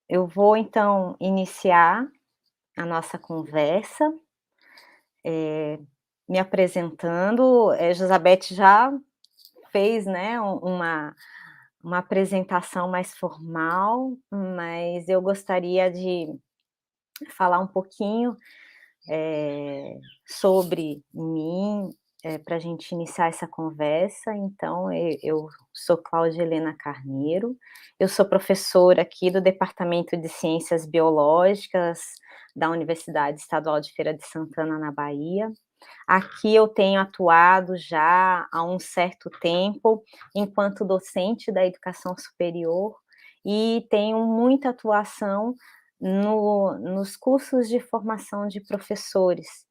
Eu vou então iniciar a nossa conversa, me apresentando. Josabeth já fez, né, uma apresentação mais formal, mas eu gostaria de falar um pouquinho, sobre mim, para a gente iniciar essa conversa. Então, eu sou Cláudia Helena Carneiro, eu sou professora aqui do Departamento de Ciências Biológicas da Universidade Estadual de Feira de Santana, na Bahia. Aqui eu tenho atuado já há um certo tempo enquanto docente da educação superior e tenho muita atuação nos cursos de formação de professores.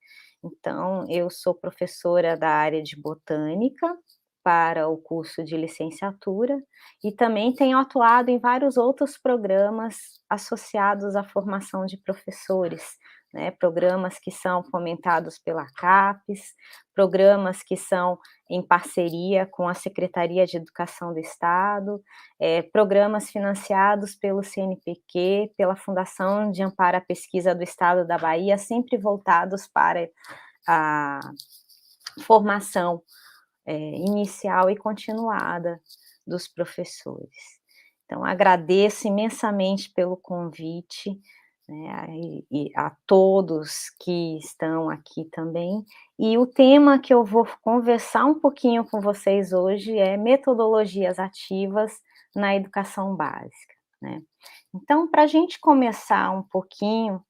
Então, eu sou professora da área de botânica para o curso de licenciatura e também tenho atuado em vários outros programas associados à formação de professores, né, programas que são fomentados pela CAPES, programas que são em parceria com a Secretaria de Educação do Estado, programas financiados pelo CNPq, pela Fundação de Amparo à Pesquisa do Estado da Bahia, sempre voltados para a formação inicial e continuada dos professores. Então, agradeço imensamente pelo convite, né, e a todos que estão aqui também. E o tema que eu vou conversar um pouquinho com vocês hoje é metodologias ativas na educação básica, né. Então, para a gente começar um pouquinho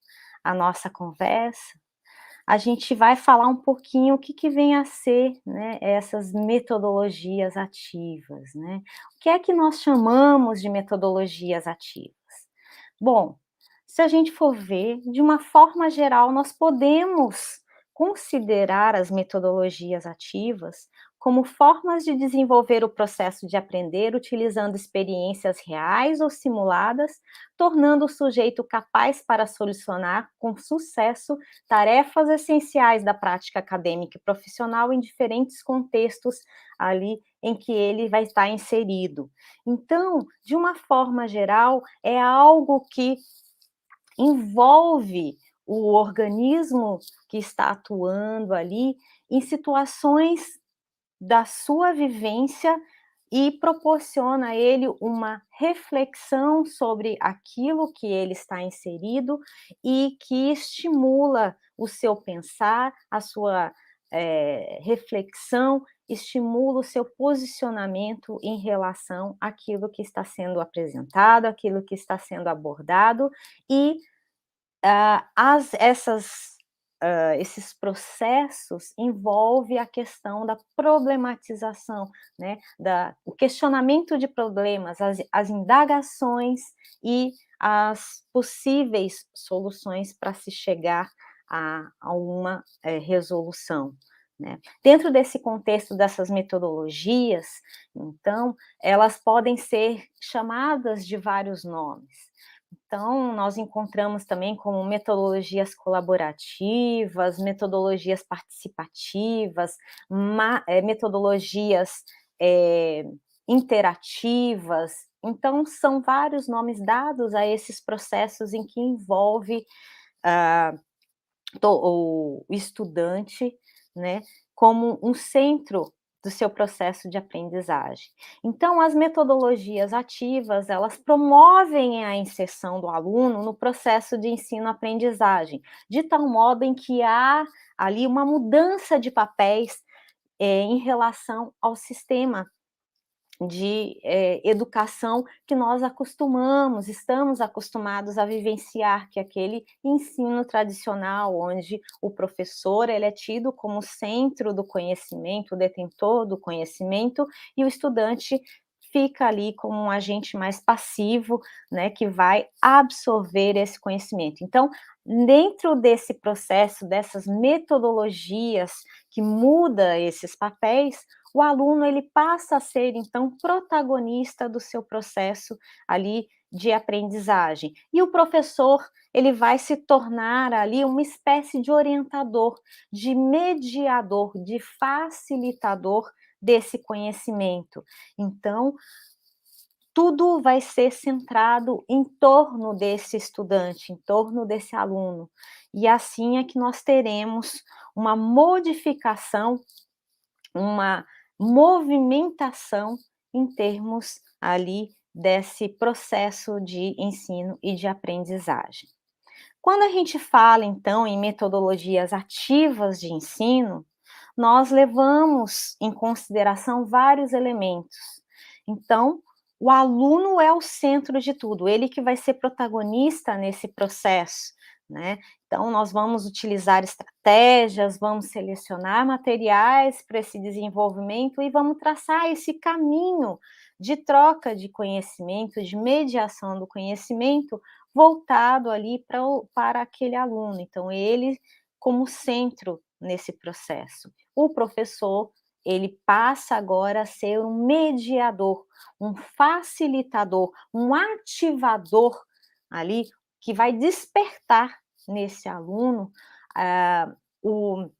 a nossa conversa, a gente vai falar um pouquinho o que vem a ser, né, essas metodologias ativas, né. O que é que nós chamamos de metodologias ativas? Bom, se a gente for ver, de uma forma geral, nós podemos considerar as metodologias ativas como formas de desenvolver o processo de aprender utilizando experiências reais ou simuladas, tornando o sujeito capaz para solucionar com sucesso tarefas essenciais da prática acadêmica e profissional em diferentes contextos ali em que ele vai estar inserido. Então, de uma forma geral, é algo que envolve o organismo que está atuando ali em situações da sua vivência e proporciona a ele uma reflexão sobre aquilo que ele está inserido e que estimula o seu pensar, a sua reflexão, estimula o seu posicionamento em relação àquilo que está sendo apresentado, aquilo que está sendo abordado e esses processos envolve a questão da problematização, né, o questionamento de problemas, as indagações e as possíveis soluções para se chegar a uma resolução, né. Dentro desse contexto dessas metodologias, então, elas podem ser chamadas de vários nomes. Então, nós encontramos também como metodologias colaborativas, metodologias participativas, metodologias interativas. Então, são vários nomes dados a esses processos em que envolve ah, o estudante, né, como um centro do seu processo de aprendizagem. Então, as metodologias ativas, elas promovem a inserção do aluno no processo de ensino-aprendizagem, de tal modo em que há ali uma mudança de papéis em relação ao sistema de educação que nós estamos acostumados a vivenciar, que é aquele ensino tradicional, onde o professor ele é tido como centro do conhecimento, o detentor do conhecimento, e o estudante fica ali como um agente mais passivo, né, que vai absorver esse conhecimento. Então, dentro desse processo, dessas metodologias que muda esses papéis, o aluno ele passa a ser, então, protagonista do seu processo ali de aprendizagem. E o professor, ele vai se tornar ali uma espécie de orientador, de mediador, de facilitador desse conhecimento. Então, tudo vai ser centrado em torno desse estudante, em torno desse aluno. E assim é que nós teremos uma modificação, uma movimentação em termos ali desse processo de ensino e de aprendizagem. Quando a gente fala, então, em metodologias ativas de ensino, nós levamos em consideração vários elementos. Então, o aluno é o centro de tudo, ele que vai ser protagonista nesse processo, né? Então, nós vamos utilizar estratégias, vamos selecionar materiais para esse desenvolvimento e vamos traçar esse caminho de troca de conhecimento, de mediação do conhecimento, voltado ali para aquele aluno. Então, ele como centro nesse processo. O professor, ele passa agora a ser um mediador, um facilitador, um ativador ali que vai despertar nesse aluno ah, o,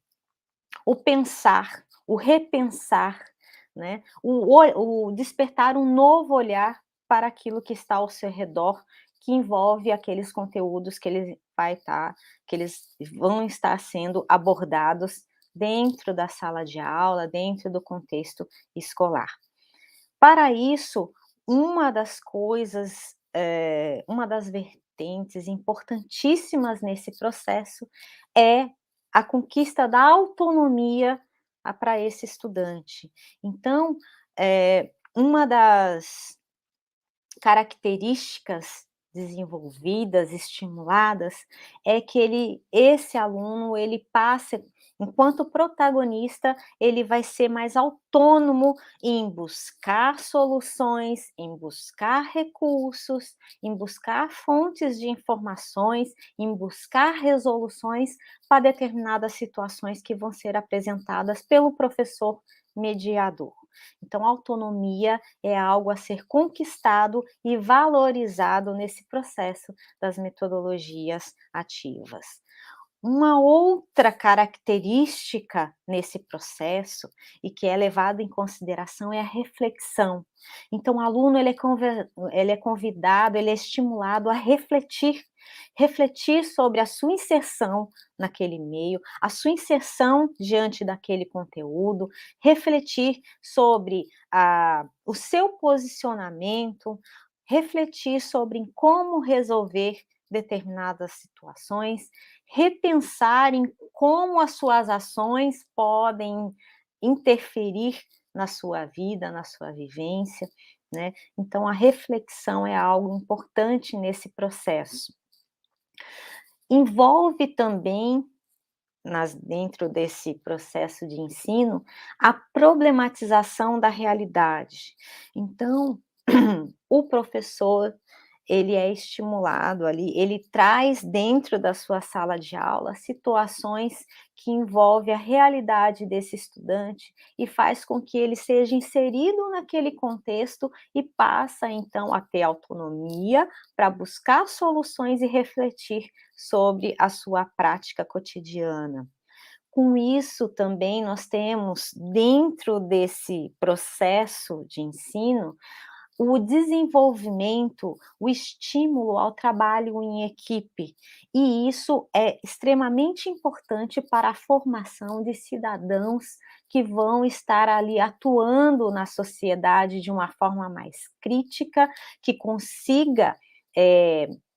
o pensar, o repensar, né? O despertar um novo olhar para aquilo que está ao seu redor, que envolve aqueles conteúdos que eles vão estar sendo abordados dentro da sala de aula, dentro do contexto escolar. Para isso, uma das coisas, uma das vertentes importantíssimas nesse processo é a conquista da autonomia para esse estudante. Então, uma das características desenvolvidas, estimuladas, é que esse aluno, ele passa, enquanto protagonista, ele vai ser mais autônomo em buscar soluções, em buscar recursos, em buscar fontes de informações, em buscar resoluções para determinadas situações que vão ser apresentadas pelo professor mediador. Então, a autonomia é algo a ser conquistado e valorizado nesse processo das metodologias ativas. Uma outra característica nesse processo e que é levada em consideração é a reflexão. Então, o aluno ele é convidado, ele é estimulado a refletir, refletir sobre a sua inserção naquele meio, a sua inserção diante daquele conteúdo, refletir sobre o seu posicionamento, refletir sobre como resolver determinadas situações, repensar em como as suas ações podem interferir na sua vida, na sua vivência, né? Então, a reflexão é algo importante nesse processo. Envolve também, dentro desse processo de ensino, a problematização da realidade. Então, o professor, ele é estimulado ali, ele traz dentro da sua sala de aula situações que envolvem a realidade desse estudante e faz com que ele seja inserido naquele contexto e passa então a ter autonomia para buscar soluções e refletir sobre a sua prática cotidiana. Com isso também nós temos dentro desse processo de ensino o desenvolvimento, o estímulo ao trabalho em equipe, e isso é extremamente importante para a formação de cidadãos que vão estar ali atuando na sociedade de uma forma mais crítica, que consiga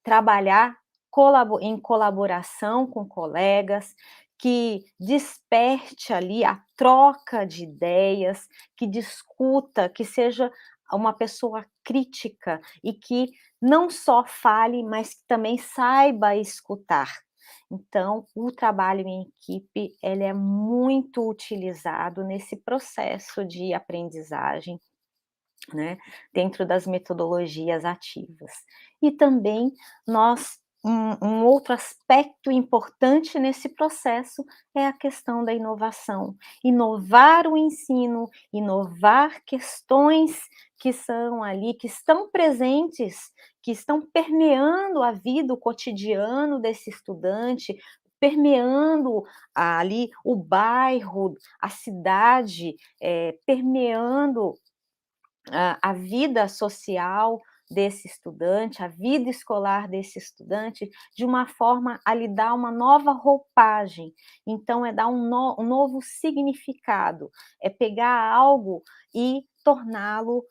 trabalhar em colaboração com colegas, que desperte ali a troca de ideias, que discuta, que seja uma pessoa crítica e que não só fale, mas que também saiba escutar. Então, o trabalho em equipe, ele é muito utilizado nesse processo de aprendizagem, né, dentro das metodologias ativas. E também um outro aspecto importante nesse processo é a questão da inovação. Inovar o ensino, inovar questões que são ali, que estão presentes, que estão permeando a vida, o cotidiano desse estudante, permeando ali o bairro, a cidade, permeando a vida social desse estudante, a vida escolar desse estudante, de uma forma a lhe dar uma nova roupagem. Então, é dar um novo significado, é pegar algo e torná-lo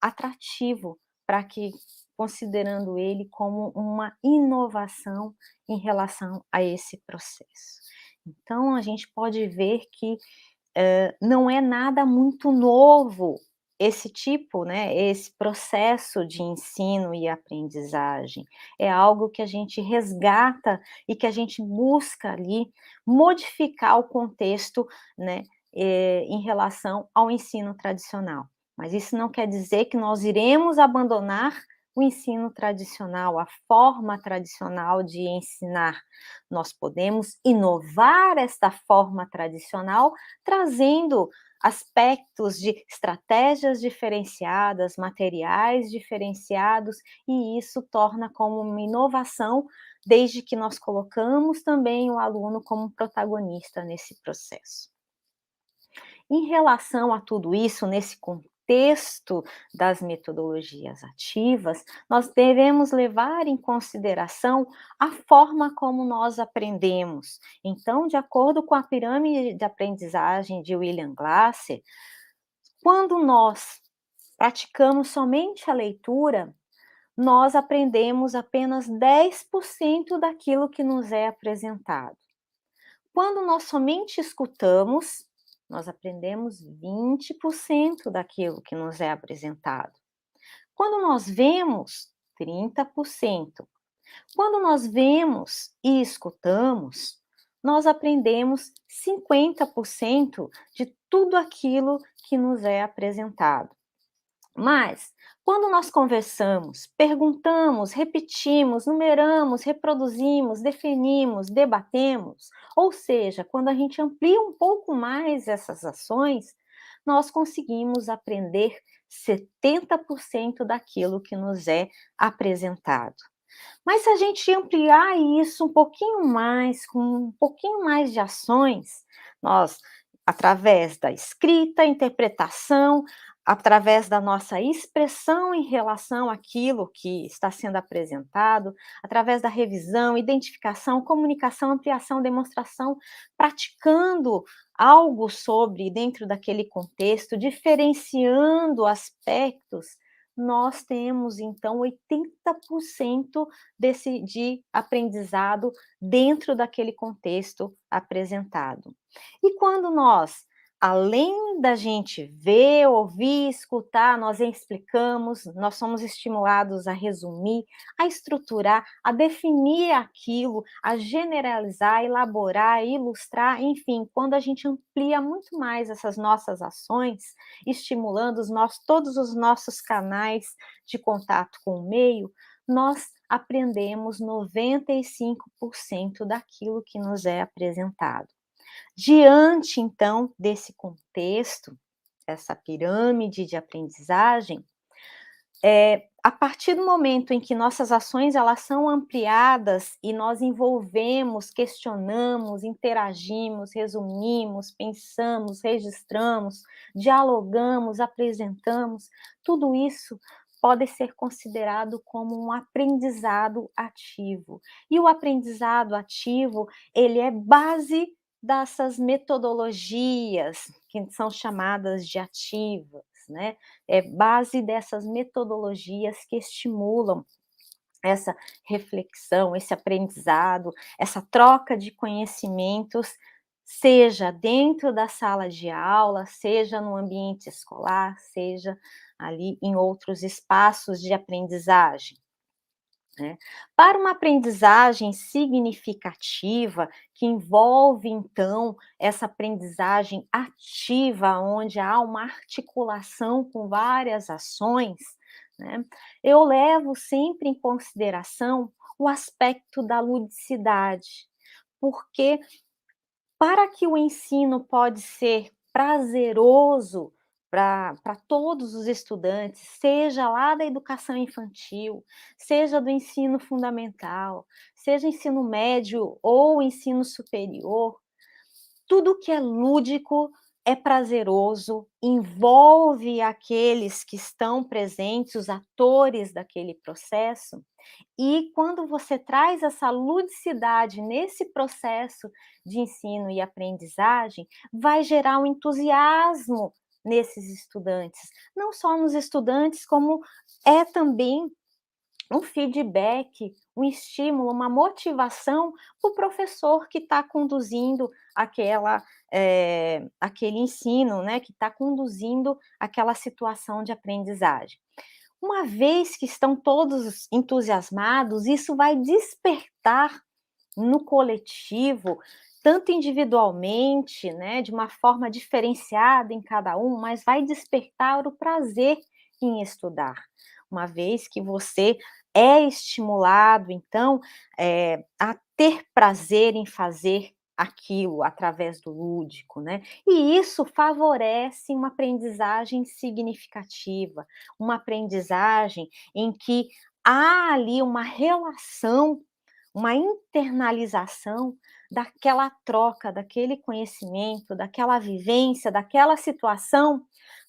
atrativo, para que, considerando ele como uma inovação em relação a esse processo. Então, a gente pode ver que não é nada muito novo esse tipo, né, esse processo de ensino e aprendizagem. É algo que a gente resgata e que a gente busca ali modificar o contexto, né, em relação ao ensino tradicional. Mas isso não quer dizer que nós iremos abandonar o ensino tradicional, a forma tradicional de ensinar. Nós podemos inovar esta forma tradicional trazendo aspectos de estratégias diferenciadas, materiais diferenciados, e isso torna como uma inovação, desde que nós colocamos também o aluno como protagonista nesse processo. Em relação a tudo isso, nesse contexto das metodologias ativas, nós devemos levar em consideração a forma como nós aprendemos. Então, de acordo com a pirâmide de aprendizagem de William Glasser, quando nós praticamos somente a leitura, nós aprendemos apenas 10% daquilo que nos é apresentado. Quando nós somente escutamos, nós aprendemos 20% daquilo que nos é apresentado. Quando nós vemos, 30%. Quando nós vemos e escutamos, nós aprendemos 50% de tudo aquilo que nos é apresentado. Mas, quando nós conversamos, perguntamos, repetimos, numeramos, reproduzimos, definimos, debatemos, ou seja, quando a gente amplia um pouco mais essas ações, nós conseguimos aprender 70% daquilo que nos é apresentado. Mas se a gente ampliar isso um pouquinho mais, com um pouquinho mais de ações, nós, através da escrita, interpretação, através da nossa expressão em relação àquilo que está sendo apresentado, através da revisão, identificação, comunicação, ampliação, demonstração, praticando algo sobre dentro daquele contexto, diferenciando aspectos, nós temos então 80% de aprendizado dentro daquele contexto apresentado. E quando nós, além da gente ver, ouvir, escutar, nós explicamos, nós somos estimulados a resumir, a estruturar, a definir aquilo, a generalizar, elaborar, ilustrar, enfim, quando a gente amplia muito mais essas nossas ações, estimulando todos os nossos canais de contato com o meio, nós aprendemos 95% daquilo que nos é apresentado. Diante, então, desse contexto, essa pirâmide de aprendizagem, a partir do momento em que nossas ações elas são ampliadas e nós envolvemos, questionamos, interagimos, resumimos, pensamos, registramos, dialogamos, apresentamos, tudo isso pode ser considerado como um aprendizado ativo. E o aprendizado ativo, ele é base dessas metodologias que são chamadas de ativas, né? É base dessas metodologias que estimulam essa reflexão, esse aprendizado, essa troca de conhecimentos, seja dentro da sala de aula, seja no ambiente escolar, seja ali em outros espaços de aprendizagem. Né? Para uma aprendizagem significativa, que envolve, então, essa aprendizagem ativa, onde há uma articulação com várias ações, né? Eu levo sempre em consideração o aspecto da ludicidade, porque para que o ensino pode ser prazeroso para todos os estudantes, seja lá da educação infantil, seja do ensino fundamental, seja ensino médio ou ensino superior, tudo que é lúdico é prazeroso, envolve aqueles que estão presentes, os atores daquele processo, e quando você traz essa ludicidade nesse processo de ensino e aprendizagem, vai gerar um entusiasmo nesses estudantes, não só nos estudantes, como é também um feedback, um estímulo, uma motivação para o professor que está conduzindo aquele ensino, né, que está conduzindo aquela situação de aprendizagem. Uma vez que estão todos entusiasmados, isso vai despertar no coletivo, tanto individualmente, né, de uma forma diferenciada em cada um, mas vai despertar o prazer em estudar. Uma vez que você é estimulado, então, a ter prazer em fazer aquilo através do lúdico, né? E isso favorece uma aprendizagem significativa, uma aprendizagem em que há ali uma relação, uma internalização daquela troca, daquele conhecimento, daquela vivência, daquela situação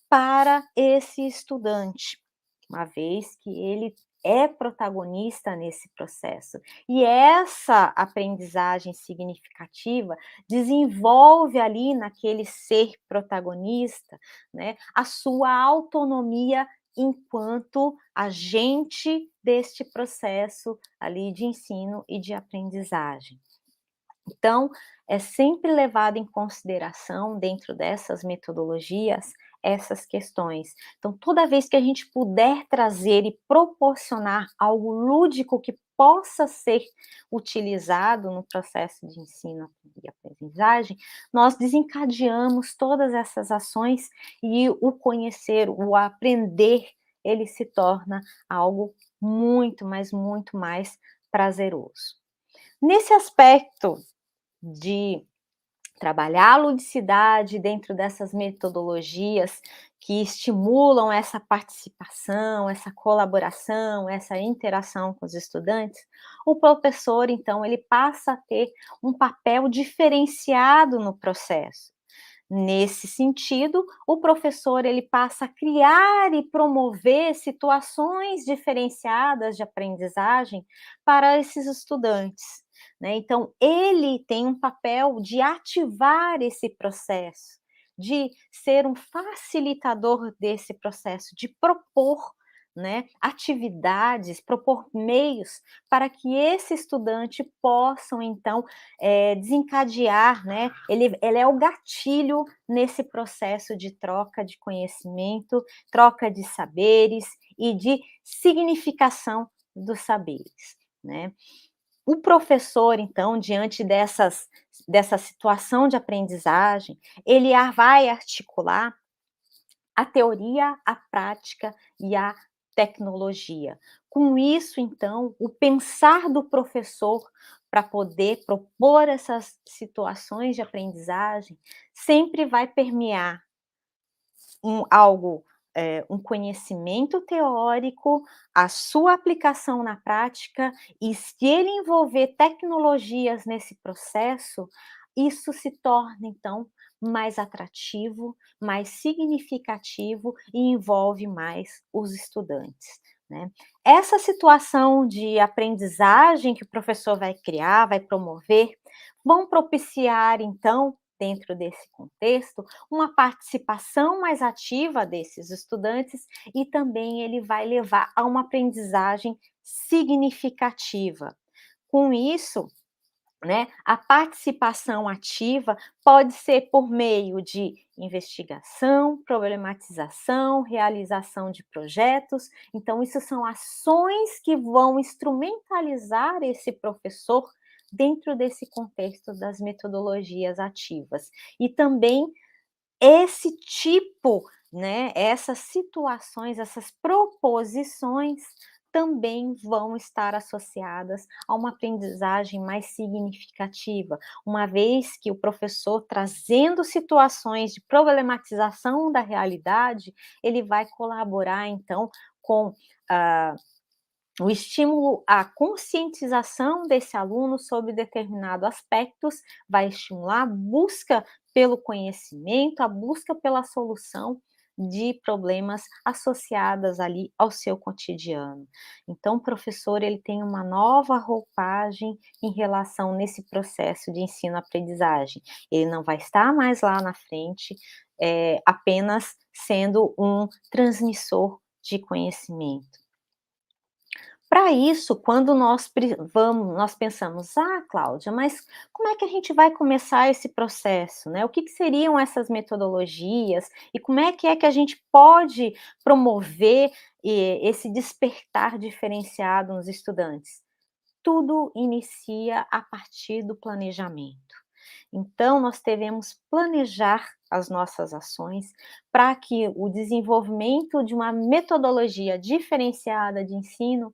para esse estudante, uma vez que ele é protagonista nesse processo. E essa aprendizagem significativa desenvolve ali naquele ser protagonista, né, a sua autonomia enquanto agente deste processo ali de ensino e de aprendizagem. Então, é sempre levado em consideração, dentro dessas metodologias, essas questões. Então, toda vez que a gente puder trazer e proporcionar algo lúdico que possa ser utilizado no processo de ensino e aprendizagem, nós desencadeamos todas essas ações e o conhecer, o aprender, ele se torna algo muito, mas muito mais prazeroso. Nesse aspecto de trabalhar a ludicidade dentro dessas metodologias que estimulam essa participação, essa colaboração, essa interação com os estudantes, o professor, então, ele passa a ter um papel diferenciado no processo. Nesse sentido, o professor ele passa a criar e promover situações diferenciadas de aprendizagem para esses estudantes, né. Então, ele tem um papel de ativar esse processo, de ser um facilitador desse processo, de propor, né, atividades, propor meios para que esse estudante possam, então, desencadear, né, ele é o gatilho nesse processo de troca de conhecimento, troca de saberes e de significação dos saberes, né. O professor, então, diante dessa situação de aprendizagem, ele vai articular a teoria, a prática e a tecnologia. Com isso, então, o pensar do professor para poder propor essas situações de aprendizagem sempre vai permear um conhecimento teórico, a sua aplicação na prática, e se ele envolver tecnologias nesse processo, isso se torna, então, mais atrativo, mais significativo e envolve mais os estudantes, né. Essa situação de aprendizagem que o professor vai criar, vai promover, vão propiciar, então, dentro desse contexto, uma participação mais ativa desses estudantes e também ele vai levar a uma aprendizagem significativa. Com isso, né, a participação ativa pode ser por meio de investigação, problematização, realização de projetos. Então, isso são ações que vão instrumentalizar esse professor dentro desse contexto das metodologias ativas. E também esse tipo, né, essas situações, essas proposições também vão estar associadas a uma aprendizagem mais significativa, uma vez que o professor, trazendo situações de problematização da realidade, ele vai colaborar então com, ah, O estímulo à conscientização desse aluno sobre determinados aspectos vai estimular a busca pelo conhecimento, a busca pela solução de problemas associadas ali ao seu cotidiano. Então, o professor ele tem uma nova roupagem em relação nesse processo de ensino-aprendizagem. Ele não vai estar mais lá na frente, apenas sendo um transmissor de conhecimento. Para isso, quando nós pensamos: "Ah, Cláudia, mas como é que a gente vai começar esse processo, né? O que que seriam essas metodologias e como é que a gente pode promover, esse despertar diferenciado nos estudantes?". Tudo inicia a partir do planejamento. Então, nós devemos planejar as nossas ações para que o desenvolvimento de uma metodologia diferenciada de ensino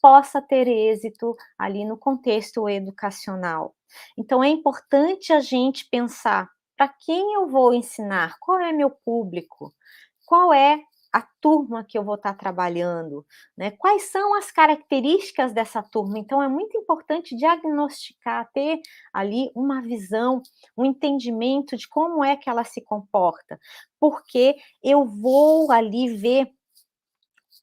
possa ter êxito ali no contexto educacional. Então, é importante a gente pensar para quem eu vou ensinar, qual é meu público, qual é a turma que eu vou estar trabalhando, né? Quais são as características dessa turma? Então, é muito importante diagnosticar, ter ali uma visão, um entendimento de como é que ela se comporta, porque eu vou ali ver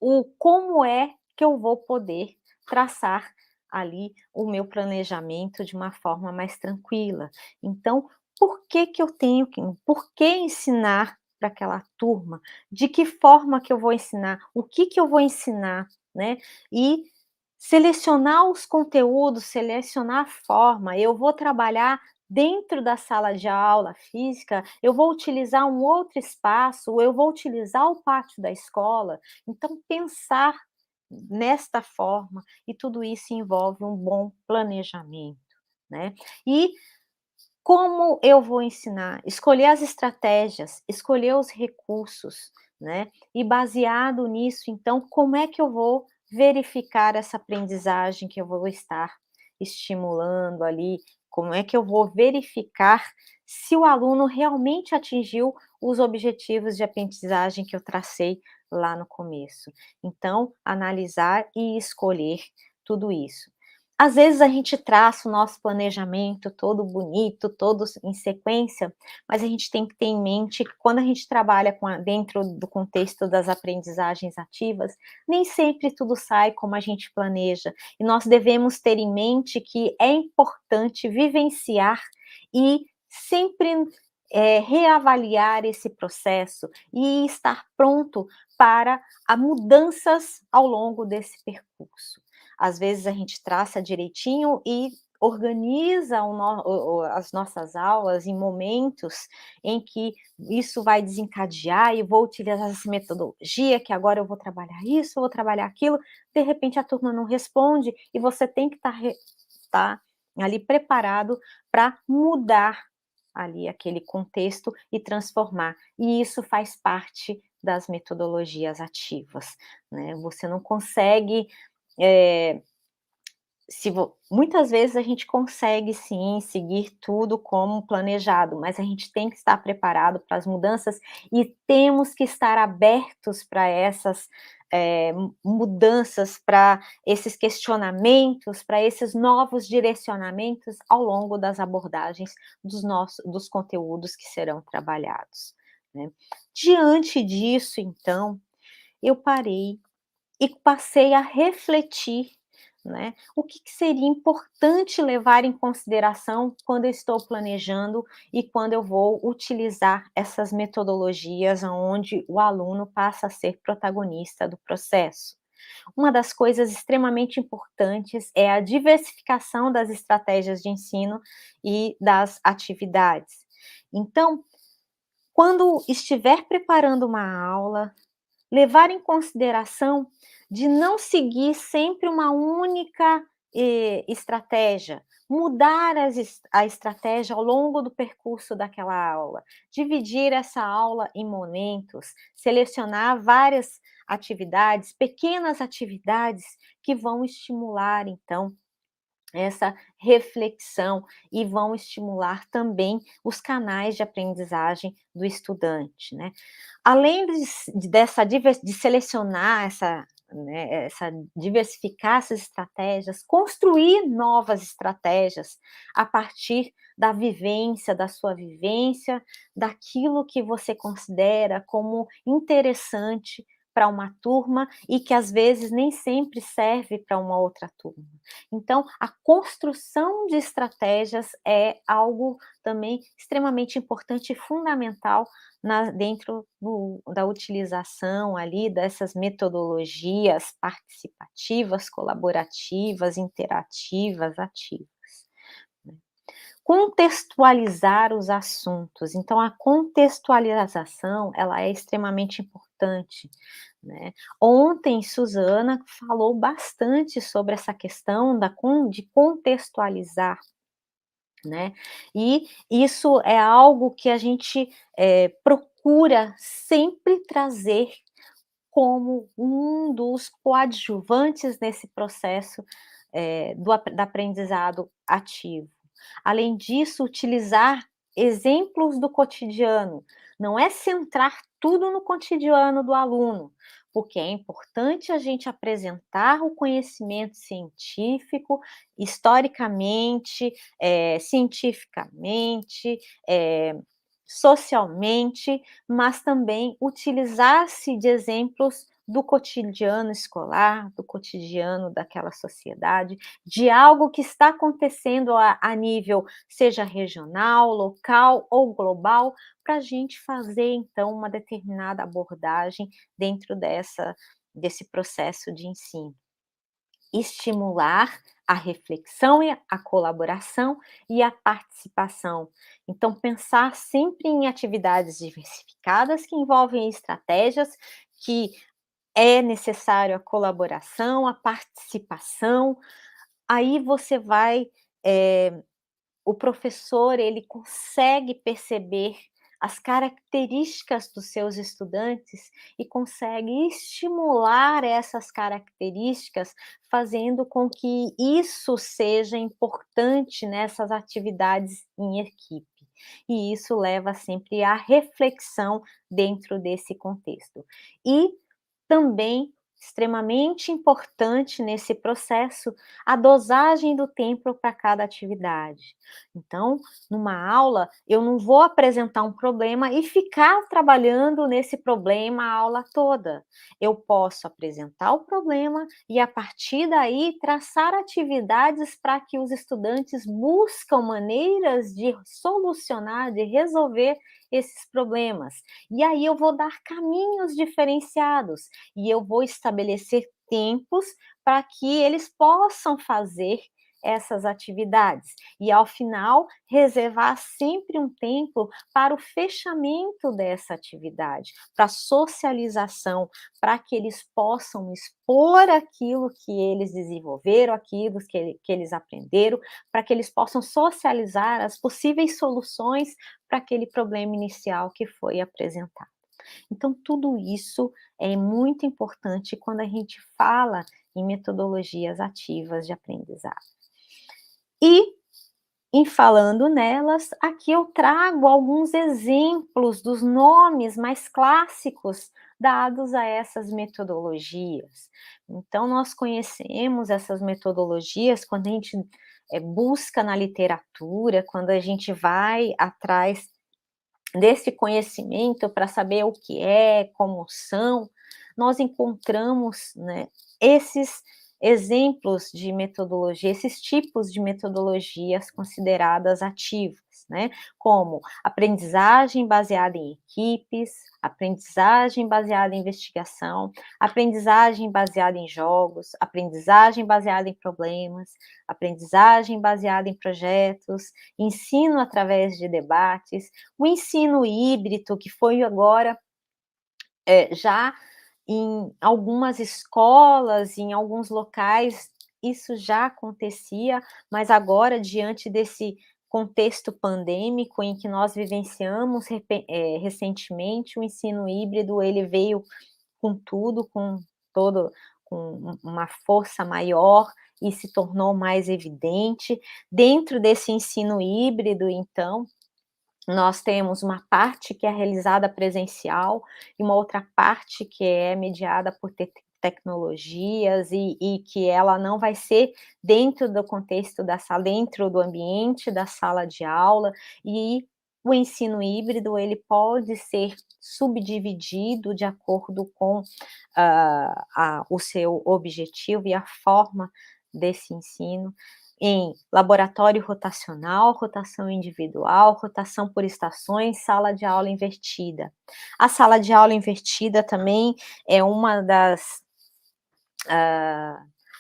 o como é que eu vou poder traçar ali o meu planejamento de uma forma mais tranquila. Então, por que ensinar para aquela turma? De que forma que eu vou ensinar? O que que eu vou ensinar, né? E selecionar os conteúdos, selecionar a forma. Eu vou trabalhar dentro da sala de aula física, eu vou utilizar um outro espaço, eu vou utilizar o pátio da escola. Então, pensar nesta forma, e tudo isso envolve um bom planejamento, né. E como eu vou ensinar? Escolher as estratégias, escolher os recursos, né, e baseado nisso, então, como é que eu vou verificar essa aprendizagem que eu vou estar estimulando ali? Como é que eu vou verificar se o aluno realmente atingiu os objetivos de aprendizagem que eu tracei lá no começo? Então, analisar e escolher tudo isso. Às vezes a gente traça o nosso planejamento todo bonito, todo em sequência, mas a gente tem que ter em mente que quando a gente trabalha dentro do contexto das aprendizagens ativas, nem sempre tudo sai como a gente planeja. E nós devemos ter em mente que é importante vivenciar e sempre reavaliar esse processo e estar pronto para mudanças ao longo desse percurso. Às vezes a gente traça direitinho e organiza as nossas aulas em momentos em que isso vai desencadear e vou utilizar essa metodologia, que agora eu vou trabalhar isso, eu vou trabalhar aquilo, de repente a turma não responde e você tem que estar ali preparado para mudar ali aquele contexto e transformar. E isso faz parte das metodologias ativas, né? Você não consegue eh, muitas vezes a gente consegue sim seguir tudo como planejado, mas a gente tem que estar preparado para as mudanças e temos que estar abertos para essas mudanças, para esses questionamentos, para esses novos direcionamentos ao longo das abordagens dos conteúdos que serão trabalhados, né. Diante disso, então, eu parei e passei a refletir, né, o que que seria importante levar em consideração quando eu estou planejando e quando eu vou utilizar essas metodologias aonde o aluno passa a ser protagonista do processo. Uma das coisas extremamente importantes é a diversificação das estratégias de ensino e das atividades. Então, quando estiver preparando uma aula, levar em consideração de não seguir sempre uma única, estratégia, mudar a estratégia ao longo do percurso daquela aula, dividir essa aula em momentos, selecionar várias atividades, pequenas atividades que vão estimular então essa reflexão e vão estimular também os canais de aprendizagem do estudante, né. Além de selecionar né, diversificar essas estratégias, construir novas estratégias a partir da vivência, da sua vivência, daquilo que você considera como interessante para uma turma e que às vezes nem sempre serve para uma outra turma. Então, a construção de estratégias é algo também extremamente importante e fundamental dentro da utilização ali dessas metodologias participativas, colaborativas, interativas, ativas, né. Contextualizar os assuntos, então a contextualização, ela é extremamente importante, né. Ontem Suzana falou bastante sobre essa questão de contextualizar, né, e isso é algo que a gente, procura sempre trazer como um dos coadjuvantes nesse processo, da aprendizado ativo. Além disso, utilizar exemplos do cotidiano, não é centrar tudo no cotidiano do aluno, porque é importante a gente apresentar o conhecimento científico, historicamente, cientificamente, socialmente, mas também utilizar-se de exemplos do cotidiano escolar, do cotidiano daquela sociedade, de algo que está acontecendo a nível, seja regional, local ou global, para a gente fazer, então, uma determinada abordagem dentro desse processo de ensino. Estimular a reflexão e a colaboração e a participação. Então, pensar sempre em atividades diversificadas que envolvem estratégias que é necessário a colaboração, a participação. Aí você vai, o professor, ele consegue perceber as características dos seus estudantes e consegue estimular essas características, fazendo com que isso seja importante nessas atividades em equipe. E isso leva sempre à reflexão dentro desse contexto. E também, extremamente importante nesse processo, a dosagem do tempo para cada atividade. Então, numa aula, eu não vou apresentar um problema e ficar trabalhando nesse problema a aula toda. Eu posso apresentar o problema e, a partir daí, traçar atividades para que os estudantes buscam maneiras de solucionar, de resolver esses problemas. E aí eu vou dar caminhos diferenciados e eu vou estabelecer tempos para que eles possam fazer essas atividades. E ao final, reservar sempre um tempo para o fechamento dessa atividade, para a socialização, para que eles possam expor aquilo que eles desenvolveram, aquilo que eles aprenderam, para que eles possam socializar as possíveis soluções para aquele problema inicial que foi apresentado. Então, tudo isso é muito importante quando a gente fala em metodologias ativas de aprendizado. E, em falando nelas, aqui eu trago alguns exemplos dos nomes mais clássicos dados a essas metodologias. Então, nós conhecemos essas metodologias quando a gente busca na literatura, quando a gente vai atrás desse conhecimento para saber o que é, como são, nós encontramos, né, esses exemplos de metodologia, esses tipos de metodologias consideradas ativas, né, como aprendizagem baseada em equipes, aprendizagem baseada em investigação, aprendizagem baseada em jogos, aprendizagem baseada em problemas, aprendizagem baseada em projetos, ensino através de debates, o ensino híbrido, que foi agora, já em algumas escolas, em alguns locais, isso já acontecia, mas agora, diante desse contexto pandêmico em que nós vivenciamos recentemente, o ensino híbrido, ele veio com tudo, todo com uma força maior e se tornou mais evidente. Dentro desse ensino híbrido, então, nós temos uma parte que é realizada presencial e uma outra parte que é mediada por tecnologias e que ela não vai ser dentro do contexto da sala, dentro do ambiente da sala de aula, e o ensino híbrido ele pode ser subdividido de acordo com, o seu objetivo e a forma desse ensino, em laboratório rotacional, rotação individual, rotação por estações, sala de aula invertida. A sala de aula invertida também é uma das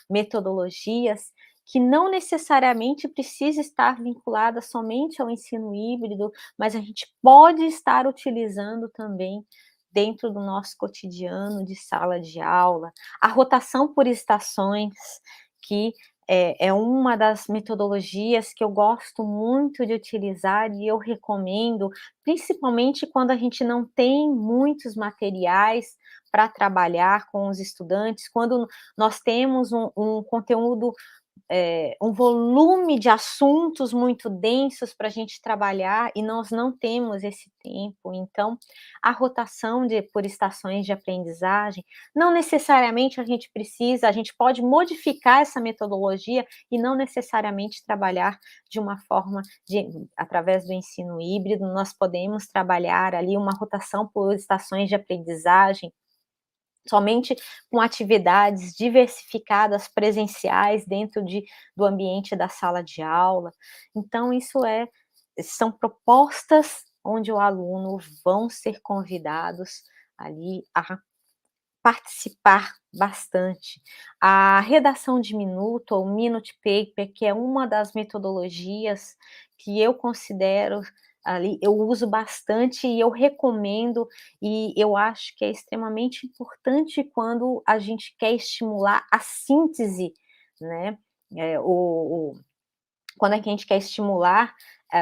metodologias que não necessariamente precisa estar vinculada somente ao ensino híbrido, mas a gente pode estar utilizando também dentro do nosso cotidiano de sala de aula. A rotação por estações, que é uma das metodologias que eu gosto muito de utilizar e eu recomendo, principalmente quando a gente não tem muitos materiais para trabalhar com os estudantes, quando nós temos um conteúdo, um volume de assuntos muito densos para a gente trabalhar e nós não temos esse tempo. Então, a rotação por estações de aprendizagem, não necessariamente a gente pode modificar essa metodologia e não necessariamente trabalhar de uma forma através do ensino híbrido, nós podemos trabalhar ali uma rotação por estações de aprendizagem somente com atividades diversificadas presenciais dentro do ambiente da sala de aula. Então são propostas onde o aluno vão ser convidados ali a participar bastante. A redação de minuto ou minute paper, que é uma das metodologias que eu considero ali, eu uso bastante e eu recomendo, e eu acho que é extremamente importante quando a gente quer estimular a síntese, né, o quando a gente quer estimular,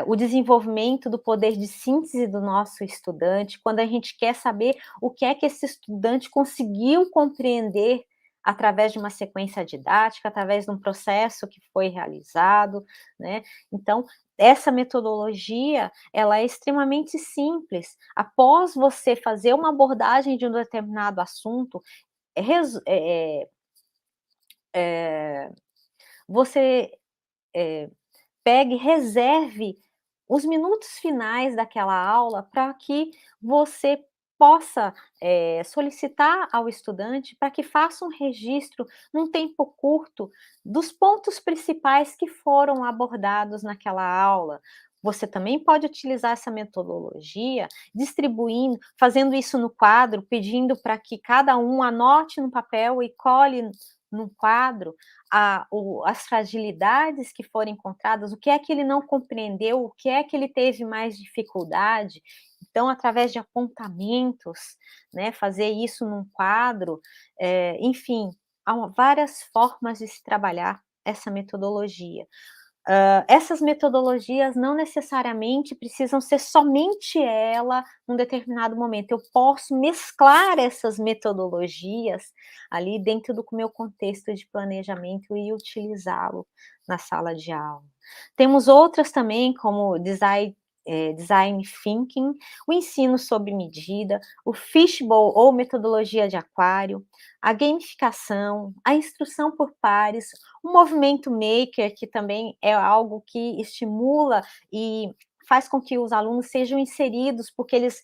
o desenvolvimento do poder de síntese do nosso estudante, quando a gente quer saber o que é que esse estudante conseguiu compreender através de uma sequência didática, através de um processo que foi realizado, né. Então, essa metodologia, ela é extremamente simples. Após você fazer uma abordagem de um determinado assunto, resu você, eh pegue, reserve os minutos finais daquela aula para que você possa, solicitar ao estudante para que faça um registro num tempo curto dos pontos principais que foram abordados naquela aula. Você também pode utilizar essa metodologia distribuindo, fazendo isso no quadro, pedindo para que cada um anote no papel e cole num quadro as fragilidades que foram encontradas, o que é que ele não compreendeu, o que é que ele teve mais dificuldade. Então, através de apontamentos, né, fazer isso num quadro, enfim, há várias formas de se trabalhar essa metodologia. Essas metodologias não necessariamente precisam ser somente ela num determinado momento. Eu posso mesclar essas metodologias ali dentro do meu contexto de planejamento e utilizá-lo na sala de aula. Temos outras também, como design thinking, o ensino sob medida, o fishbowl ou metodologia de aquário, a gamificação, a instrução por pares, o movimento maker, que também é algo que estimula e faz com que os alunos sejam inseridos, porque eles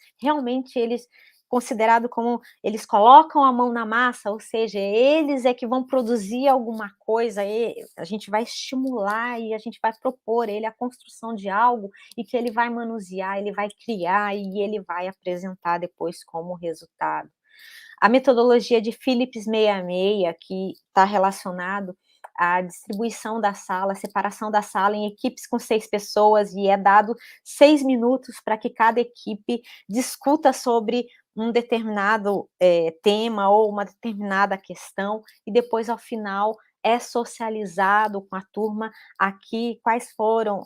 considerado como eles colocam a mão na massa, ou seja, eles é que vão produzir alguma coisa, e a gente vai estimular e a gente vai propor ele a construção de algo e que ele vai manusear, ele vai criar e ele vai apresentar depois como resultado. A metodologia de Phillips 66, que está relacionado à distribuição da sala, a separação da sala em equipes com 6 pessoas, e é dado 6 minutos para que cada equipe discuta sobre um determinado, tema ou uma determinada questão, e depois, ao final, é socializado com a turma aqui quais foram,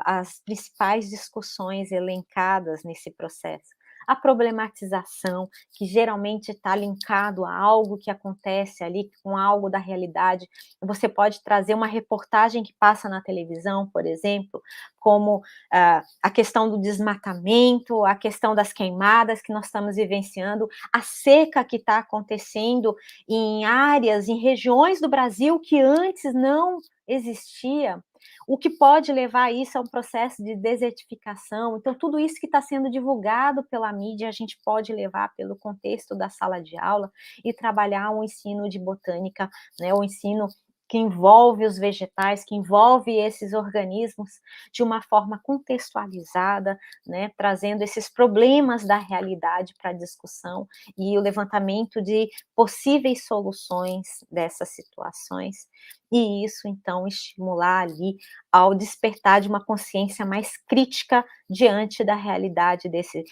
as principais discussões elencadas nesse processo. a problematização, que geralmente está linkado a algo que acontece ali, com algo da realidade. Você pode trazer uma reportagem que passa na televisão, por exemplo, como a questão do desmatamento, a questão das queimadas que nós estamos vivenciando, a seca que está acontecendo em áreas, em regiões do Brasil que antes não existia, o que pode levar a isso a um processo de desertificação. Então, tudo isso que está sendo divulgado pela mídia, a gente pode levar pelo contexto da sala de aula e trabalhar um ensino de botânica, né, o ensino que envolve os vegetais, que envolve esses organismos de uma forma contextualizada, né, trazendo esses problemas da realidade para a discussão e o levantamento de possíveis soluções dessas situações, e isso então estimular ali ao despertar de uma consciência mais crítica diante da realidade desse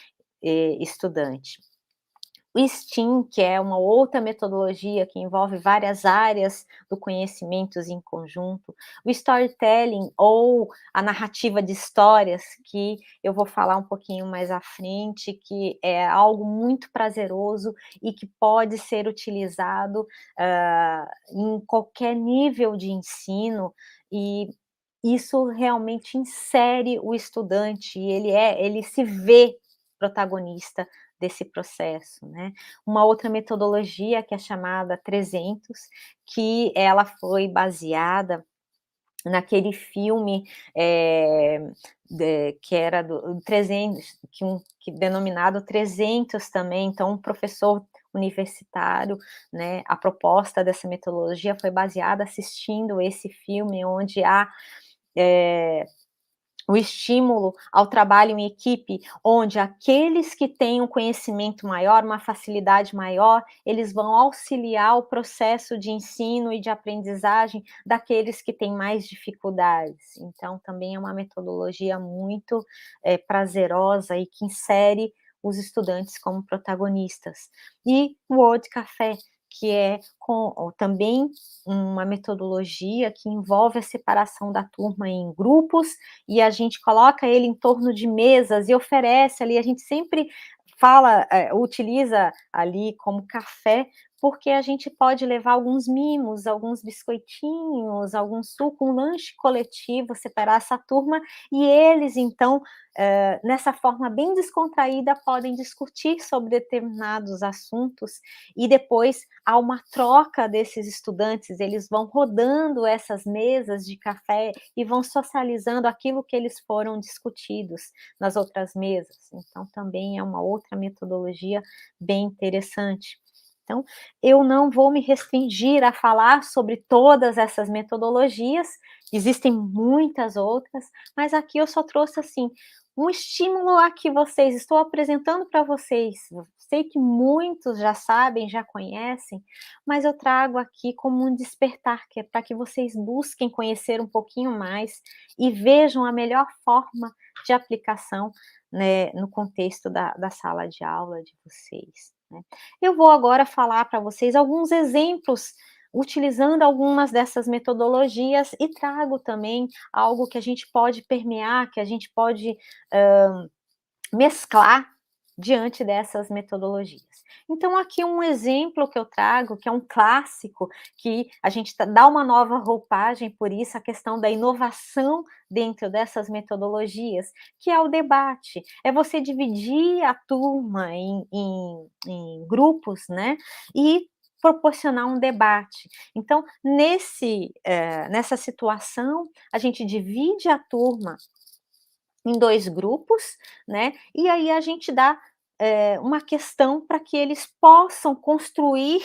estudante. O STEAM, que é uma outra metodologia que envolve várias áreas do conhecimento em conjunto, o storytelling ou a narrativa de histórias, que eu vou falar um pouquinho mais à frente, que é algo muito prazeroso e que pode ser utilizado em qualquer nível de ensino, e isso realmente insere o estudante, e ele se vê protagonista desse processo, né. Uma outra metodologia que é chamada 300, que ela foi baseada naquele filme, que era do 300, que denominado 300 também, então um professor universitário, né, a proposta dessa metodologia foi baseada assistindo esse filme onde há, eh o estímulo ao trabalho em equipe, onde aqueles que têm um conhecimento maior, uma facilidade maior, eles vão auxiliar o processo de ensino e de aprendizagem daqueles que têm mais dificuldades. Então, também é uma metodologia muito prazerosa e que insere os estudantes como protagonistas. E o World Café, que é também uma metodologia que envolve a separação da turma em grupos, e a gente coloca ele em torno de mesas e oferece ali, a gente sempre fala, utiliza ali como café, porque a gente pode levar alguns mimos, alguns biscoitinhos, algum suco, um lanche coletivo, separar essa turma, e eles então, nessa forma bem descontraída, podem discutir sobre determinados assuntos, e depois há uma troca desses estudantes, eles vão rodando essas mesas de café e vão socializando aquilo que eles foram discutidos nas outras mesas. Então, também é uma outra metodologia bem interessante. Então, eu não vou me restringir a falar sobre todas essas metodologias, existem muitas outras, mas aqui eu só trouxe assim um estímulo a que vocês estou apresentando para vocês. Sei que muitos já sabem, já conhecem, mas eu trago aqui como um despertar, que é para que vocês busquem conhecer um pouquinho mais e vejam a melhor forma de aplicação, né, no contexto da sala de aula de vocês, né. Eu vou agora falar para vocês alguns exemplos utilizando algumas dessas metodologias e trago também algo que a gente pode permear, que a gente pode mesclar diante dessas metodologias. Então, aqui um exemplo que eu trago, que é um clássico, que a gente dá uma nova roupagem, por isso a questão da inovação dentro dessas metodologias, que é o debate. É você dividir a turma em grupos, né? E proporcionar um debate. Então, nessa situação, a gente divide a turma em 2 grupos, né, e aí a gente dá, uma questão para que eles possam construir,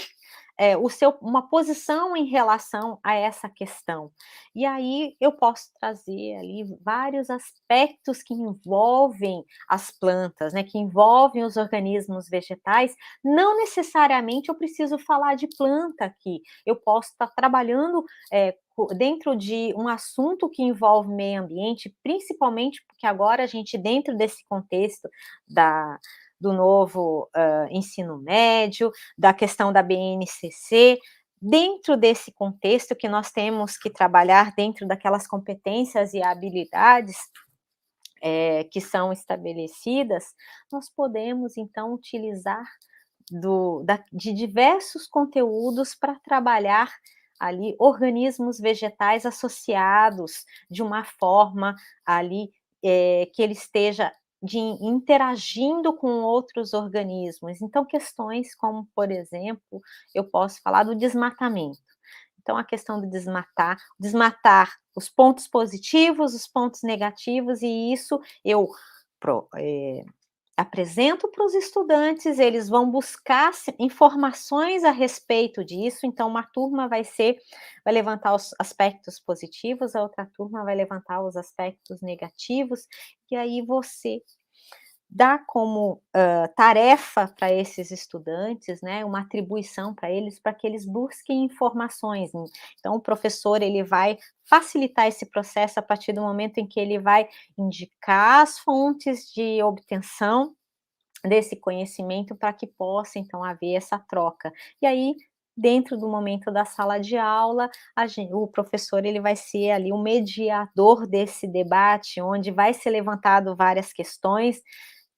uma posição em relação a essa questão. E aí eu posso trazer ali vários aspectos que envolvem as plantas, né, que envolvem os organismos vegetais, não necessariamente eu preciso falar de planta aqui, eu posso estar trabalhando, dentro de um assunto que envolve meio ambiente, principalmente porque agora a gente, dentro desse contexto do novo ensino médio, da questão da BNCC, dentro desse contexto que nós temos que trabalhar dentro daquelas competências e habilidades, que são estabelecidas, nós podemos então utilizar de diversos conteúdos para trabalhar ali organismos vegetais associados de uma forma ali, que ele esteja interagindo com outros organismos. Então questões como, por exemplo, eu posso falar do desmatamento. Então a questão do desmatar os pontos positivos, os pontos negativos, e isso eu pro apresento para os estudantes, eles vão buscar informações a respeito disso, então uma turma vai levantar os aspectos positivos, a outra turma vai levantar os aspectos negativos, e aí você dá como, tarefa para esses estudantes, né, uma atribuição para que eles busquem informações. Então o professor, ele vai facilitar esse processo a partir do momento em que ele vai indicar as fontes de obtenção desse conhecimento para que possa então haver essa troca. E aí, dentro do momento da sala de aula, o professor, ele vai ser ali o mediador desse debate, onde vai ser levantado várias questões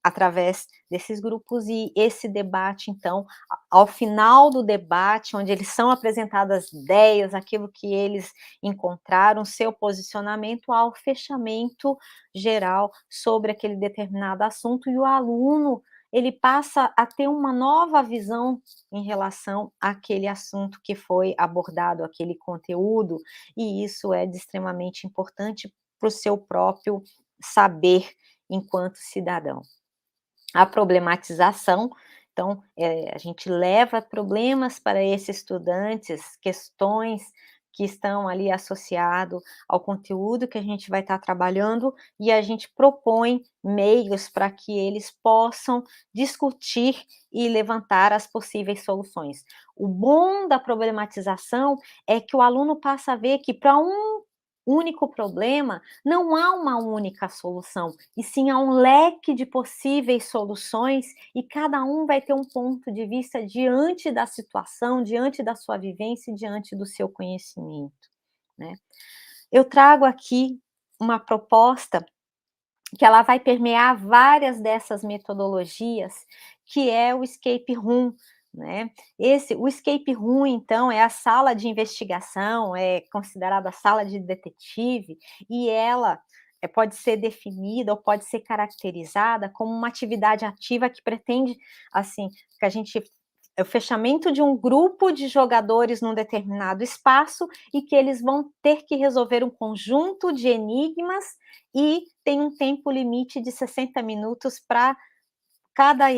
através desses grupos, e esse debate então, ao final do debate, onde eles são apresentadas as ideias, aquilo que eles encontraram, seu posicionamento, ao fechamento geral sobre aquele determinado assunto, e o aluno, ele passa a ter uma nova visão em relação àquele assunto que foi abordado, aquele conteúdo, e isso é de extremamente importante para o seu próprio saber enquanto cidadão. A problematização, então, a gente leva problemas para esses estudantes, questões que estão ali associado ao conteúdo que a gente vai estar trabalhando, e a gente propõe meios para que eles possam discutir e levantar as possíveis soluções. O bom da problematização é que o aluno passa a ver que para um único problema não há uma única solução, e sim há um leque de possíveis soluções, e cada um vai ter um ponto de vista diante da situação, diante da sua vivência e diante do seu conhecimento, né. Eu trago aqui uma proposta que ela vai permear várias dessas metodologias, que é o escape room, né. O escape room, então, é a sala de investigação, é considerada a sala de detetive, e ela, pode ser definida ou pode ser caracterizada como uma atividade ativa que pretende, assim, que a gente é o fechamento de um grupo de jogadores num determinado espaço, e que eles vão ter que resolver um conjunto de enigmas, e tem um tempo limite de 60 minutos para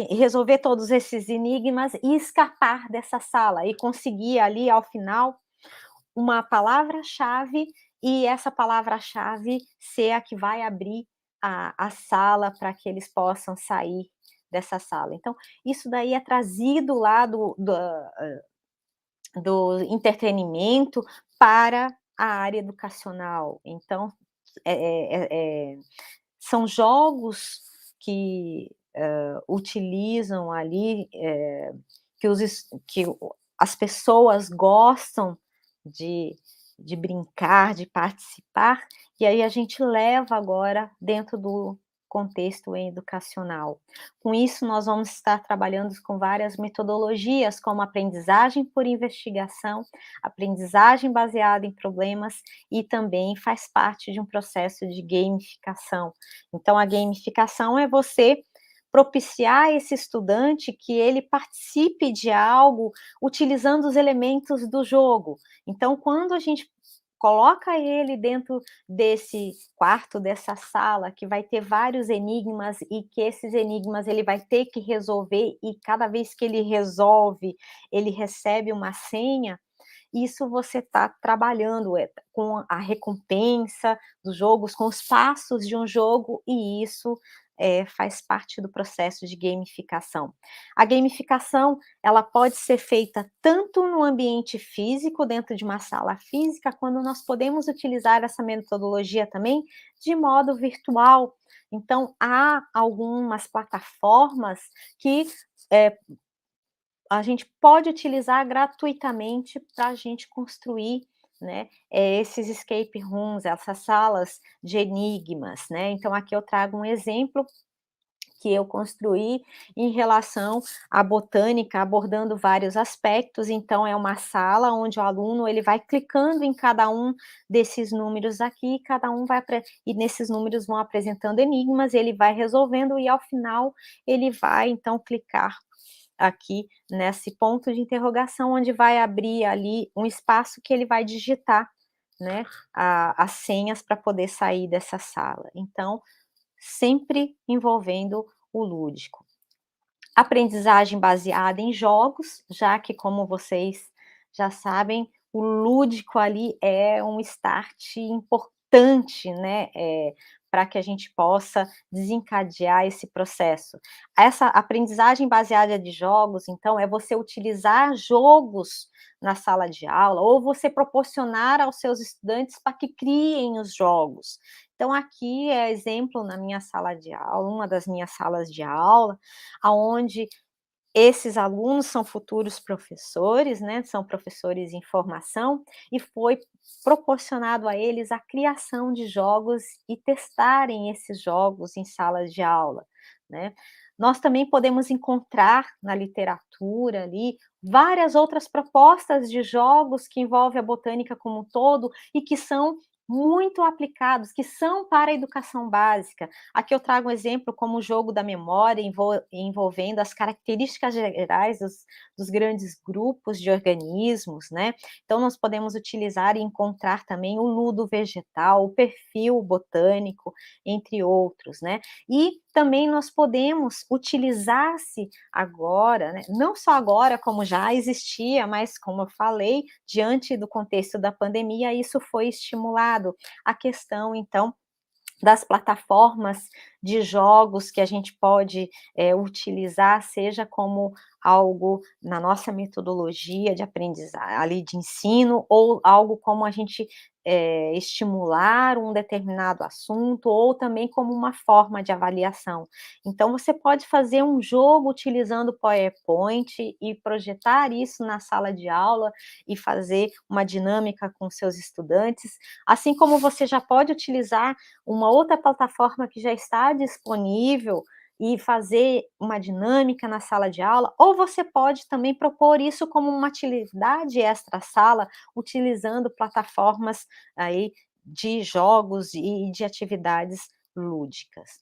resolver todos esses enigmas e escapar dessa sala, e conseguir ali, ao final, uma palavra-chave, e essa palavra-chave ser a que vai abrir a sala para que eles possam sair dessa sala. Então, isso daí é trazido lá do entretenimento para a área educacional. Então, são jogos que, utilizam ali, que as pessoas gostam de brincar, de participar, e aí a gente leva agora dentro do contexto educacional. Com isso, nós vamos estar trabalhando com várias metodologias, como aprendizagem por investigação, aprendizagem baseada em problemas, e também faz parte de um processo de gamificação. Então a gamificação é você propiciar esse estudante que ele participe de algo utilizando os elementos do jogo. Então, quando a gente coloca ele dentro desse quarto, dessa sala, que vai ter vários enigmas, e que esses enigmas ele vai ter que resolver, e cada vez que ele resolve, ele recebe uma senha, isso você está trabalhando com a recompensa dos jogos, com os passos de um jogo, e isso faz parte do processo de gamificação. A gamificação, ela pode ser feita tanto no ambiente físico, dentro de uma sala física, quando nós podemos utilizar essa metodologia também de modo virtual. Então, há algumas plataformas que a gente pode utilizar gratuitamente para a gente construir né, esses escape rooms, essas salas de enigmas, né. Então aqui eu trago um exemplo que eu construí em relação à botânica, abordando vários aspectos. Então é uma sala onde o aluno ele vai clicando em cada um desses números aqui, e cada um vai e nesses números vão apresentando enigmas, ele vai resolvendo e ao final ele vai então clicar aqui nesse ponto de interrogação, onde vai abrir ali um espaço que ele vai digitar, né, as senhas para poder sair dessa sala. Então, sempre envolvendo o lúdico. Aprendizagem baseada em jogos, já que, como vocês já sabem, o lúdico ali é um start importante, né, para que a gente possa desencadear esse processo. Essa aprendizagem baseada de jogos, então, é você utilizar jogos na sala de aula ou você proporcionar aos seus estudantes para que criem os jogos. Então aqui é exemplo na minha sala de aula, uma das minhas salas de aula, aonde esses alunos são futuros professores, né, são professores em formação, e foi proporcionado a eles a criação de jogos e testarem esses jogos em salas de aula, né. Nós também podemos encontrar na literatura ali, várias outras propostas de jogos que envolvem a botânica como um todo e que são muito aplicados, que são para a educação básica. Aqui eu trago um exemplo como o jogo da memória, envolvendo as características gerais dos grandes grupos de organismos, né? Então, nós podemos utilizar e encontrar também o ludo vegetal, o perfil botânico, entre outros, né? E também nós podemos utilizar-se agora, né? Não só agora, como já existia, mas como eu falei, diante do contexto da pandemia, isso foi estimulado. A questão, então, das plataformas de jogos que a gente pode, utilizar, seja como algo na nossa metodologia de aprendizagem ali de ensino, ou algo como a gente, estimular um determinado assunto, ou também como uma forma de avaliação. Então você pode fazer um jogo utilizando o PowerPoint e projetar isso na sala de aula e fazer uma dinâmica com seus estudantes, assim como você já pode utilizar uma outra plataforma que já está disponível e fazer uma dinâmica na sala de aula, ou você pode também propor isso como uma atividade extra-sala, utilizando plataformas aí de jogos e de atividades lúdicas.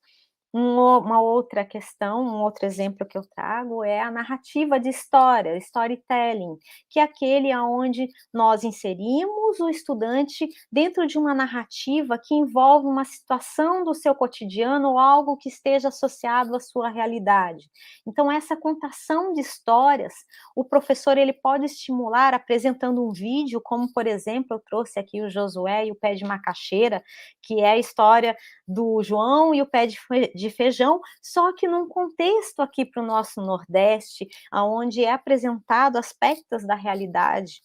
Uma outra questão, um outro exemplo que eu trago é a narrativa de história, storytelling, que é aquele aonde nós inserimos o estudante dentro de uma narrativa que envolve uma situação do seu cotidiano ou algo que esteja associado à sua realidade. Então essa contação de histórias, o professor ele pode estimular apresentando um vídeo, como por exemplo, eu trouxe aqui o Josué e o pé de macaxeira, que é a história do João e o pé de feijão, só que num contexto aqui para o nosso Nordeste, aonde é apresentado aspectos da realidade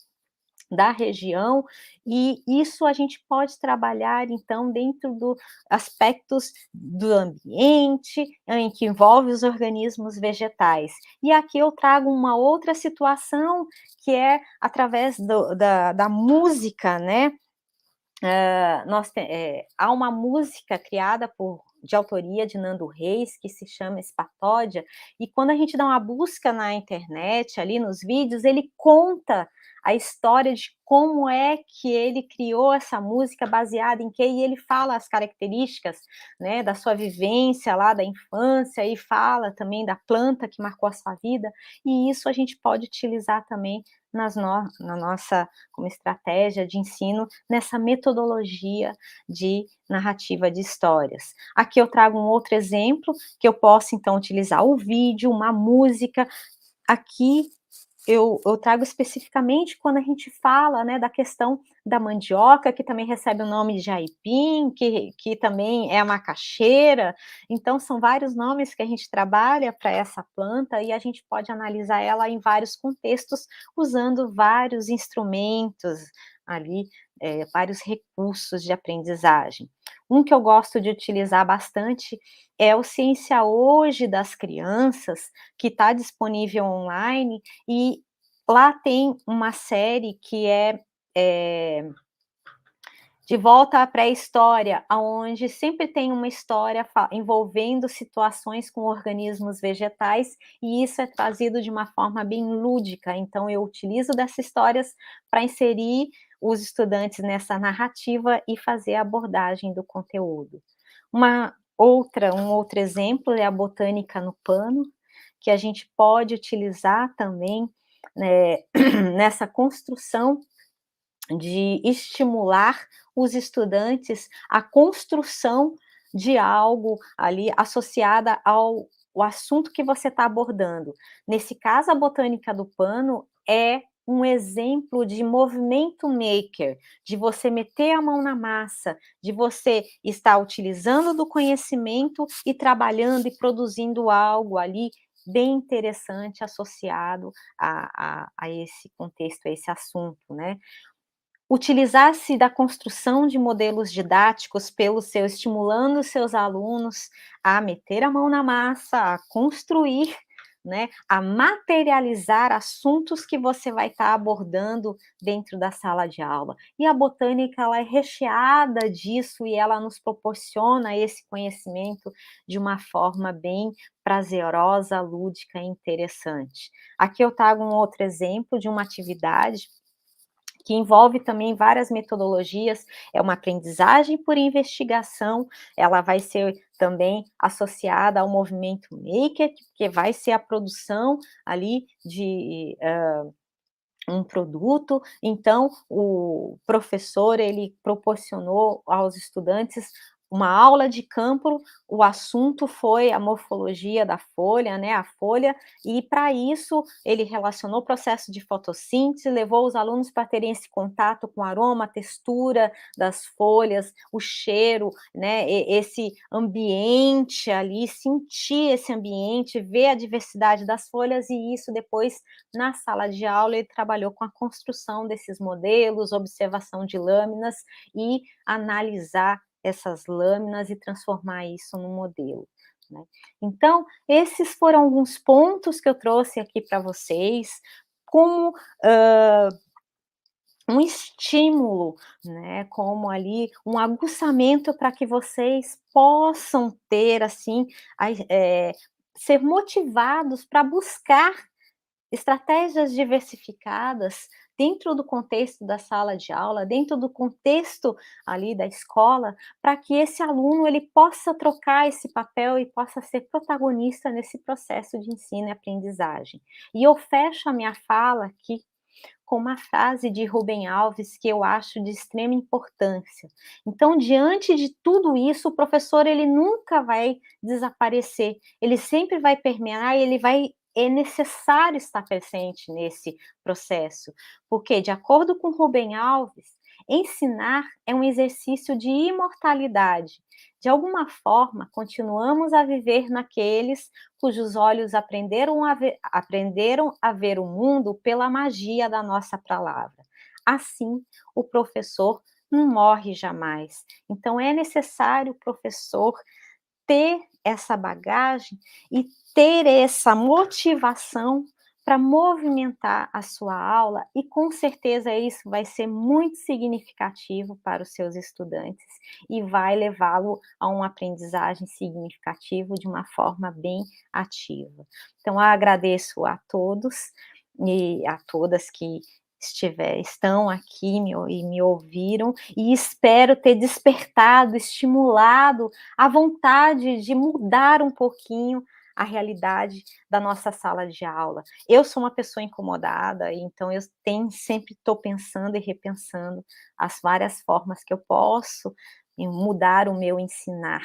da região, e isso a gente pode trabalhar então dentro do aspectos do ambiente, em que envolve os organismos vegetais. E aqui eu trago uma outra situação, que é através da música, né, há uma música criada de autoria de Nando Reis, que se chama Espatódia, e quando a gente dá uma busca na internet, ali nos vídeos, ele conta a história de como é que ele criou essa música, baseada em quê, e ele fala as características, né, da sua vivência lá da infância, e fala também da planta que marcou a sua vida, e isso a gente pode utilizar também na nossa como estratégia de ensino, nessa metodologia de narrativa de histórias. Aqui eu trago um outro exemplo, que eu posso então utilizar o vídeo, uma música. Aqui eu trago especificamente quando a gente fala, né, da questão da mandioca, que também recebe o nome de aipim, que também é a macaxeira. Então são vários nomes que a gente trabalha para essa planta e a gente pode analisar ela em vários contextos, usando vários instrumentos ali, vários recursos de aprendizagem. Um que eu gosto de utilizar bastante é o Ciência Hoje das crianças, que está disponível online, e lá tem uma série que é de volta à pré-história, aonde sempre tem uma história envolvendo situações com organismos vegetais, e isso é trazido de uma forma bem lúdica. Então eu utilizo dessas histórias para inserir os estudantes nessa narrativa e fazer a abordagem do conteúdo. Um outro exemplo é a botânica no pano, que a gente pode utilizar também, né, nessa construção de estimular os estudantes à construção de algo ali associada ao o assunto que você está abordando. Nesse caso, a botânica do pano é um exemplo de movimento maker, de você meter a mão na massa, de você estar utilizando do conhecimento e trabalhando e produzindo algo ali bem interessante associado a esse contexto, a esse assunto, né? Utilizar-se da construção de modelos didáticos pelo seu estimulando seus alunos a meter a mão na massa, a construir, né, a materializar assuntos que você vai estar abordando dentro da sala de aula. E a botânica, ela é recheada disso e ela nos proporciona esse conhecimento de uma forma bem prazerosa, lúdica e interessante. Aqui eu trago um outro exemplo de uma atividade que envolve também várias metodologias, é uma aprendizagem por investigação, ela vai ser também associada ao movimento maker, que vai ser a produção ali de um produto. Então o professor, ele proporcionou aos estudantes uma aula de campo, o assunto foi a morfologia da folha, né, a folha, e para isso ele relacionou o processo de fotossíntese, levou os alunos para terem esse contato com o aroma, a textura das folhas, o cheiro, né, esse ambiente ali, sentir esse ambiente, ver a diversidade das folhas, e isso depois na sala de aula ele trabalhou com a construção desses modelos, observação de lâminas e analisar essas lâminas e transformar isso num modelo, né. Então, esses foram alguns pontos que eu trouxe aqui para vocês, como, um estímulo, né, como ali um aguçamento para que vocês possam ter, assim, ser motivados para buscar estratégias diversificadas dentro do contexto da sala de aula, dentro do contexto ali da escola, para que esse aluno ele possa trocar esse papel e possa ser protagonista nesse processo de ensino e aprendizagem. E eu fecho a minha fala aqui com uma frase de Rubem Alves que eu acho de extrema importância. Então, diante de tudo isso, o professor ele nunca vai desaparecer, ele sempre vai permear e ele vai é necessário estar presente nesse processo, porque de acordo com Rubem Alves, ensinar é um exercício de imortalidade. De alguma forma, continuamos a viver naqueles cujos olhos aprenderam a ver o mundo pela magia da nossa palavra. Assim, o professor não morre jamais. Então, é necessário o professor ter essa bagagem e ter essa motivação para movimentar a sua aula, e com certeza isso vai ser muito significativo para os seus estudantes e vai levá-lo a uma aprendizagem significativa de uma forma bem ativa. Então, eu agradeço a todos e a todas que estão aqui e me ouviram, e espero ter despertado, estimulado a vontade de mudar um pouquinho a realidade da nossa sala de aula. Eu sou uma pessoa incomodada, então eu sempre estou pensando e repensando as várias formas que eu posso mudar o meu ensinar,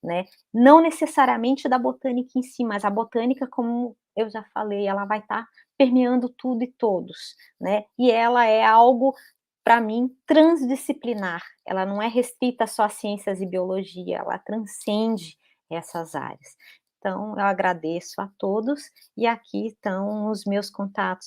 né? Não necessariamente da botânica em si, mas a botânica, como eu já falei, ela vai estar permeando tudo e todos, né? E ela é algo, para mim, transdisciplinar. Ela não é restrita só a ciências e biologia, ela transcende essas áreas. Então, eu agradeço a todos e aqui estão os meus contatos